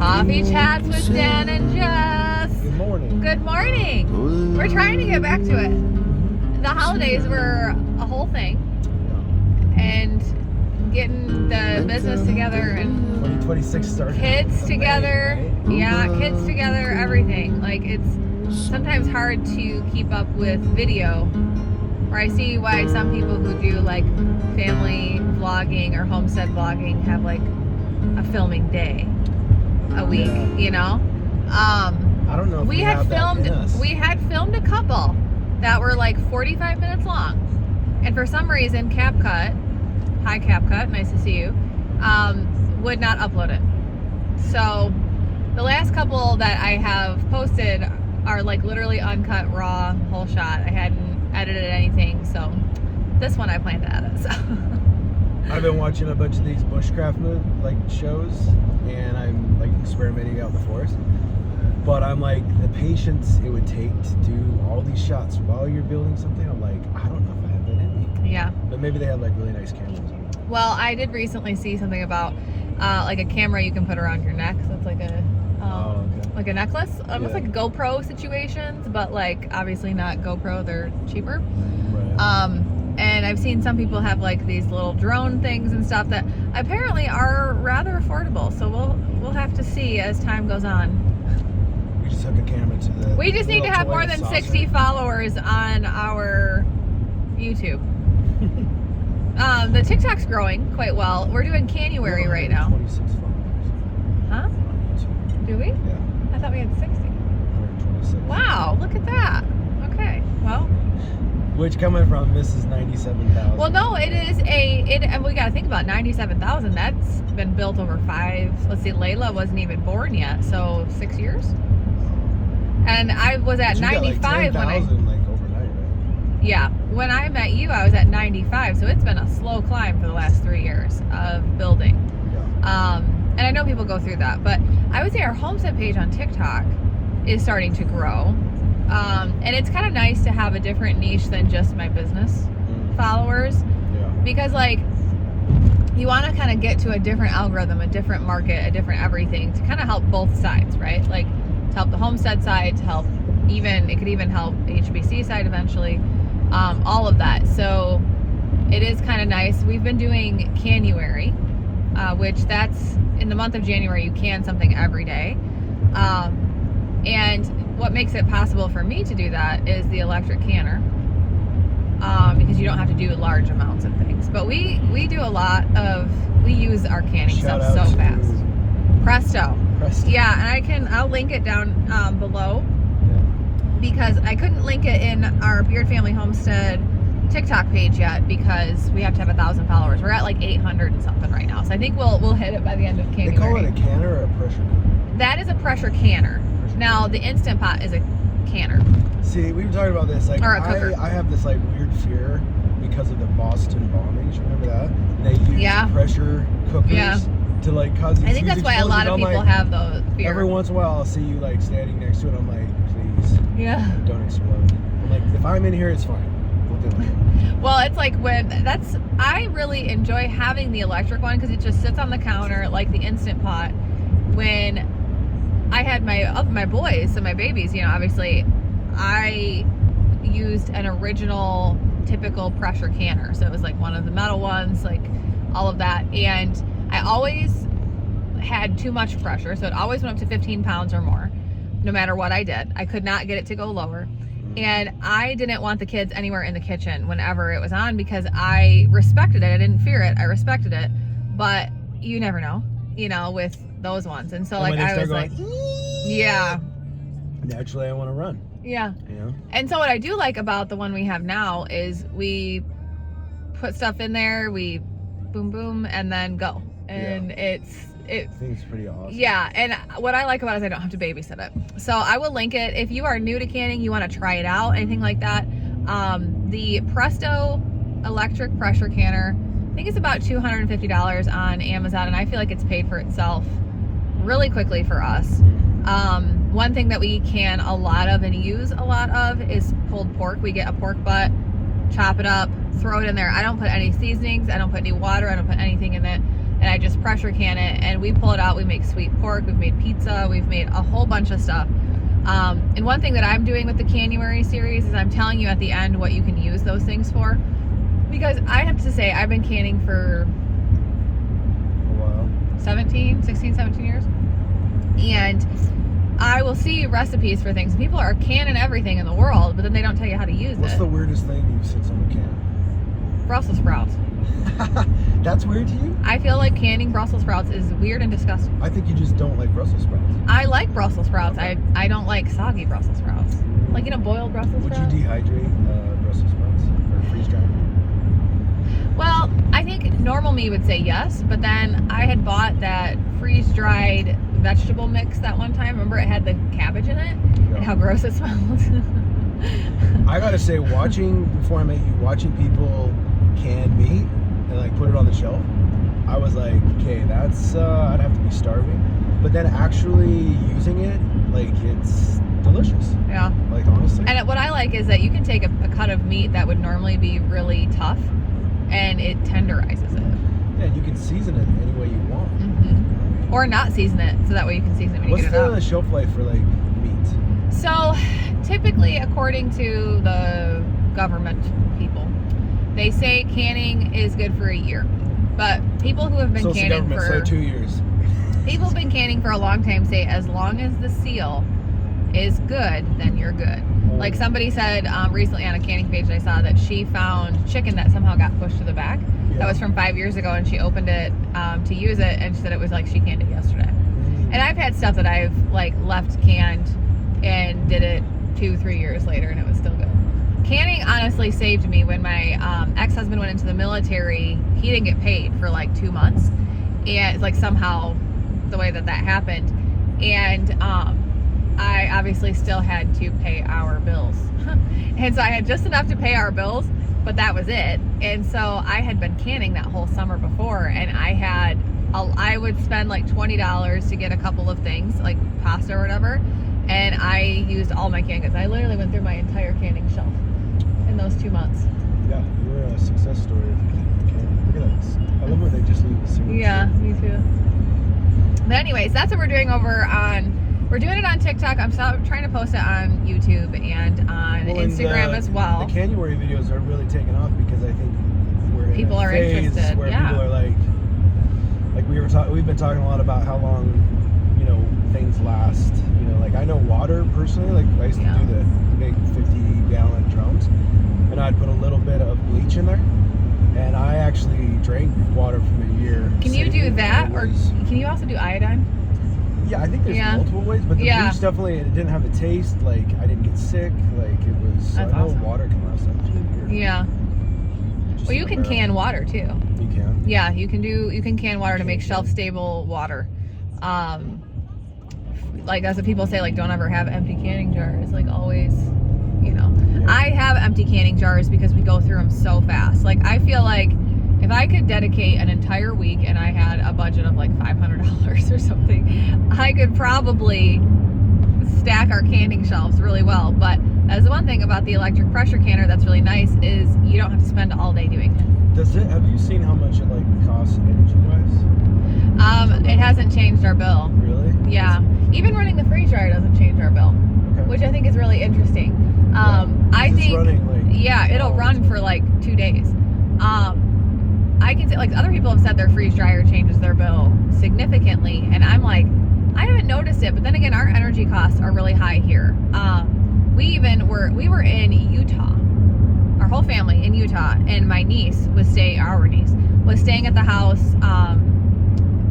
Coffee Chats with Dan and Jes. Good morning. Good morning. We're trying to get back to it. The holidays were a whole thing, and getting the business together and 2026 started. Kids together, May, right? yeah, kids together, everything. Like, it's sometimes hard to keep up with video. Or I see why some people who do like family vlogging or homestead vlogging have like a filming day a week, Yeah. you know? I don't know if we had have that in us. we had filmed a couple that were like 45 minutes long. And for some reason, CapCut, hi CapCut, nice to see you, would not upload it. So the last couple that I have posted are like literally uncut, raw, whole shot. I hadn't edited anything, so this one I plan to edit. So I've been watching a bunch of these bushcraft shows, and I'm like experimenting out in the forest. But I'm like, the patience it would take to do all these shots while you're building something, I'm like, I don't know if I have that in me. yeah. But maybe they have like really nice cameras. Well, I did recently see something about like a camera you can put around your neck. So it's like a Okay. like a necklace, almost Yeah. like GoPro situations, but like obviously not GoPro. They're cheaper. Right. And I've seen some people have like these little drone things and stuff that apparently are rather affordable. So we'll have to see as time goes on. We just took a camera to the. We just need to little have more toy than saucer. 60 followers on our YouTube. The TikTok's growing quite well. We're doing Canuary right now. 26 followers Huh? on YouTube. Do we? Yeah, I thought we had 60. 126. Wow, look at that. Okay, well. Which coming from Mrs. 97,000. Well, no, it is and we got to think about 97,000. That's been built over 5. Let's see, Layla wasn't even born yet, so 6 years. And I was at But you got, 95 when I. 10,000 like overnight, right? Yeah, when I met you, I was at 95, so it's been a slow climb for the last 3 years of building. Yeah. And I know people go through that, but I would say our homestead page on TikTok is starting to grow. And it's kind of nice to have a different niche than just my business followers, Yeah. because like you want to kind of get to a different algorithm, a different market, a different everything to kind of help both sides, right? Like to help the homestead side, to help it could even help the HBC side eventually, all of that. So it is kind of nice. We've been doing Canuary, which that's in the month of January, you can something every day. And what makes it possible for me to do that is the electric canner, because you don't have to do large amounts of things. But we do a lot of, we use our canning Shout stuff out so to fast. Presto. Preston. Yeah, and I'll link it down below, because I couldn't link it in our Beard Family Homestead TikTok page yet because we have to have 1,000 followers. We're at like 800 and something right now. So I think we'll hit it by the end of Canuary. They call it a canner or a pressure cooker? That is a pressure canner. Now the Instant Pot is a canner. See, we were talking about this. Like, Or a cooker. I have this like weird fear because of the Boston bombings. Remember that? They use Yeah. pressure cookers Yeah. to like cause these I think huge that's why a lot of explosions. people I'm like, have those fear. every once in a while, I'll see you like standing next to it. I'm like, please Yeah. don't explode. I'm like, if I'm in here, it's fine. We'll do it. Well, it's like I really enjoy having the electric one because it just sits on the counter like the Instant Pot. When I had my boys, so my babies, you know, obviously I used an original typical pressure canner. So it was like one of the metal ones, like all of that. And I always had too much pressure. So it always went up to 15 pounds or more, no matter what I did. I could not get it to go lower. And I didn't want the kids anywhere in the kitchen whenever it was on because I respected it. I didn't fear it. I respected it. But you never know, you know, with those ones. And so And like when they I was start like, going, yeah. naturally I want to run. Yeah. You know? And so what I do like about the one we have now is we put stuff in there, we boom boom, and then go. And I think it's pretty awesome. yeah, and what I like about it is I don't have to babysit it. So I will link it. If you are new to canning, you want to try it out, anything like that, the Presto electric pressure canner, I think it's about $250 on Amazon, and I feel like it's paid for itself really quickly for us. One thing that we can a lot of and use a lot of is pulled pork. We get a pork butt, chop it up, throw it in there. I don't put any seasonings, I don't put any water, I don't put anything in it. and I just pressure can it, and we pull it out. We make sweet pork, we've made pizza, we've made a whole bunch of stuff. And one thing that I'm doing with the Canuary series is I'm telling you at the end what you can use those things for, because I have to say I've been canning for 16, 17 years, and I will see recipes for things. People are canning everything in the world, but then they don't tell you how to use it. What's the weirdest thing you've seen someone can? Brussels sprouts. That's weird to you? I feel like canning Brussels sprouts is weird and disgusting. I think you just don't like Brussels sprouts. I like Brussels sprouts. Okay. I don't like soggy Brussels sprouts. Like, boiled Brussels Would sprouts. you dehydrate Brussels sprouts or freeze dry? Well, I think normal me would say yes, but then I had bought that freeze-dried vegetable mix that one time. Remember, it had the cabbage in it, and how gross it smelled. I gotta say, before I met you, watching people can meat and like put it on the shelf, I was like, okay, that's I'd have to be starving. But then actually using it, like, it's delicious. Yeah. Like, honestly. And what I like is that you can take a cut of meat that would normally be really tough, and it tenderizes it. Yeah, you can season it any way you want. Mm-hmm. Or not season it, so that way you can season it when you get it out. What's the shelf life for like meat? So, typically, according to the government people, they say canning is good for a year. But people who have been canning for 2 years. People who've been canning for a long time say as long as the seal is good, then you're good. Like somebody said recently on a canning page, I saw that she found chicken that somehow got pushed to the back. Yeah. That was from 5 years ago, and she opened it to use it, and she said it was like she canned it yesterday. And I've had stuff that I've like left canned and did it 2-3 years later, and it was still good. Canning honestly saved me when my ex-husband went into the military. He didn't get paid for like 2 months, and it's like somehow the way that happened, and I obviously still had to pay our bills. And so I had just enough to pay our bills, but that was it. And so I had been canning that whole summer before, and I would spend like $20 to get a couple of things like pasta or whatever, and I used all my canned goods. I literally went through my entire canning shelf in those 2 months. Yeah, you're a success story of canning. Look at that. I love when they just leave a single Yeah, me too. But anyways, that's what we're doing we're doing it on TikTok. I'm trying to post it on YouTube and on Instagram as well. The Canuary videos are really taking off because I think we're in a phase interested. where people are like we've been talking a lot about how long, things last. Like I know water personally, like I used to do the big 50-gallon drums, and I'd put a little bit of bleach in there, and I actually drank water from a year. Can you do that, or can you also do iodine? Yeah, I think there's multiple ways, but the bleach definitely, it didn't have the taste. Like I didn't get sick. Like it was. That's I know awesome. water can last up to a year. Yeah. Well, you can can water too. You can. Yeah, you can can water to make shelf-stable water. Like as the people say, like don't ever have empty canning jars. Like always, Yeah. I have empty canning jars because we go through them so fast. Like I feel like if I could dedicate an entire week and I had a budget of like $500 or something, I could probably stack our canning shelves really well. But that's the one thing about the electric pressure canner that's really nice is you don't have to spend all day doing it. Have you seen how much it like costs energy-wise? It hasn't changed our bill. Really? Yeah. Even running the freeze dryer doesn't change our bill, which I think is really interesting. I think running, it'll run for like 2 days. I can say like other people have said their freeze dryer changes their bill significantly, and I'm like, I haven't noticed it. But then again, our energy costs are really high here. We were in Utah, our whole family in Utah, and my niece was staying at the house,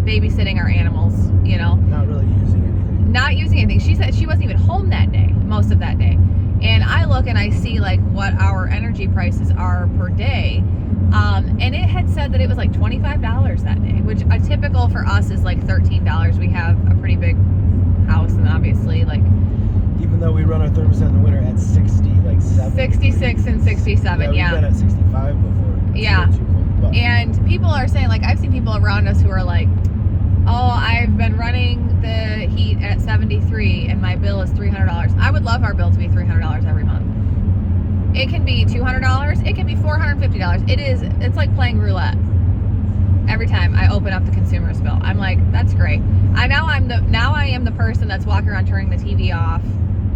babysitting our animals. Not really using anything. Not using anything. She said she wasn't even home that day, most of that day. And I look and I see like what our energy prices are per day. And it had said that it was like $25 that day, which a typical for us is like $13. We have a pretty big house, and obviously like even though we run our thermostat in the winter at 66 and 67, yeah. We've been at 65 before. Yeah. And people are saying, like, I've seen people around us who are like, oh, I've been running the heat at 73 and my bill is $300. I would love our bill to be $300 every month. It can be $200, it can be $450. It's like playing roulette. every time I open up the consumer spill. I'm like, that's great. I am the person that's walking around turning the TV off,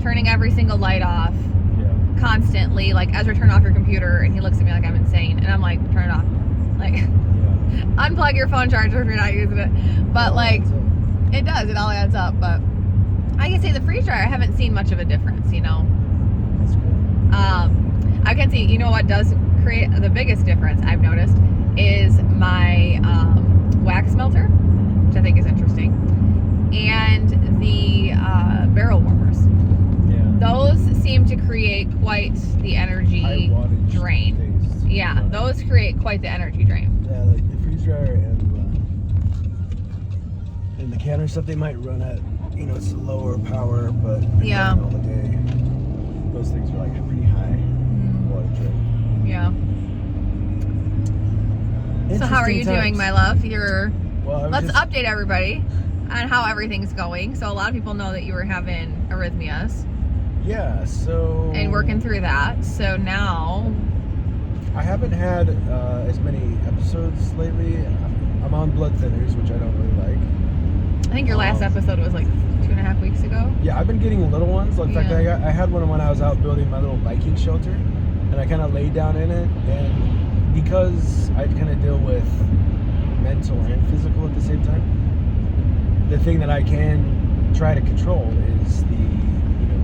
turning every single light off, constantly. Like, Ezra, turn off your computer, and he looks at me like I'm insane, and I'm like, turn it off. Like, unplug your phone charger if you're not using it. But it does. It all adds up. But I can say the freeze dryer, I haven't seen much of a difference. You know. That's cool. I can see. You know what does create the biggest difference I've noticed is my wax melter, which I think is interesting, and the barrel warmers. Yeah. Those seem to create quite the energy drain. Things, yeah, those create quite the energy drain. Yeah, like the freeze dryer and the canner stuff, they might run at, you know, it's a lower power, but yeah, all the day, those things are like pretty high water drain. Yeah. So how are you doing, my love? Let's update everybody on how everything's going. So a lot of people know that you were having arrhythmias. Yeah, so... And working through that. So now... I haven't had as many episodes lately. I'm on blood thinners, which I don't really like. I think your last episode was like 2.5 weeks ago. Yeah, I've been getting little ones. In fact, I had one when I was out building my little Viking shelter. And I kind of laid down in it. And because I kind of deal with mental and physical at the same time, the thing that I can try to control is the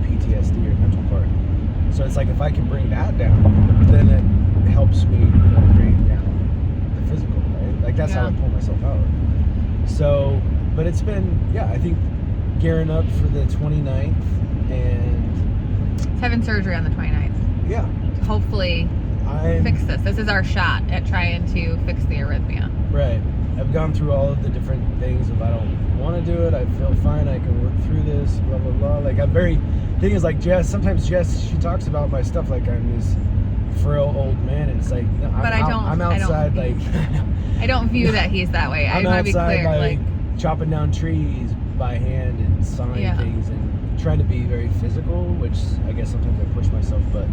PTSD or mental part. So it's like if I can bring that down, then it helps me bring down the physical, right? Like that's how I pull myself out. So, but it's been, I think gearing up for the 29th and... having surgery on the 29th. Yeah. Hopefully fix this. This is our shot at trying to fix the arrhythmia. Right. I've gone through all of the different things. If I don't want to do it, I feel fine. I can work through this, blah, blah, blah. Like I'm thing is like sometimes Jess, she talks about my stuff like I'm this frail old man. And it's like, no, I'm outside I don't view that he's that way. I want to be clear. Like chopping down trees by hand and sawing things and trying to be very physical, which I guess sometimes I push myself, but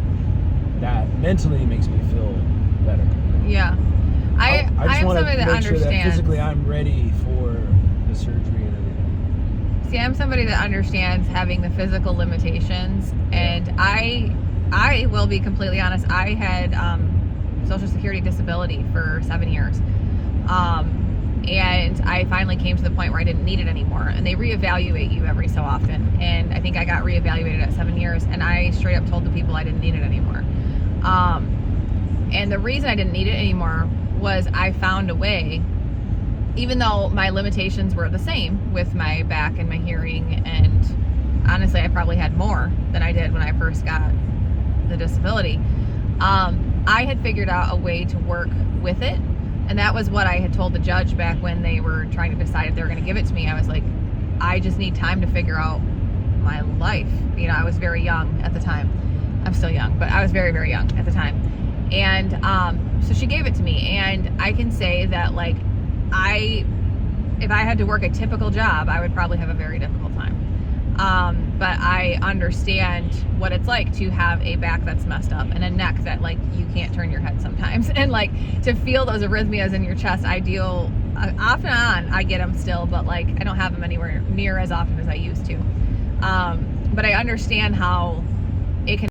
that mentally makes me feel better. Yeah. I just am want somebody to that make sure understands. that physically I'm ready for the surgery and everything. See, I'm somebody that understands having the physical limitations, and I will be completely honest. I had Social Security disability for 7 years, and I finally came to the point where I didn't need it anymore. And they reevaluate you every so often, and I think I got reevaluated at 7 years, and I straight up told the people I didn't need it anymore. And the reason I didn't need it anymore was I found a way, even though my limitations were the same with my back and my hearing, and honestly I probably had more than I did when I first got the disability. I had figured out a way to work with it, and that was what I had told the judge back when they were trying to decide if they were going to give it to me. I was like, I just need time to figure out my life. You know, I was very young at the time. I'm still young, but I was very, very young at the time. And so she gave it to me, and I can say that like if I had to work a typical job, I would probably have a very difficult time. But I understand what it's like to have a back that's messed up and a neck that like you can't turn your head sometimes, and like to feel those arrhythmias in your chest. I deal off and on. I get them still, but like I don't have them anywhere near as often as I used to. But I understand how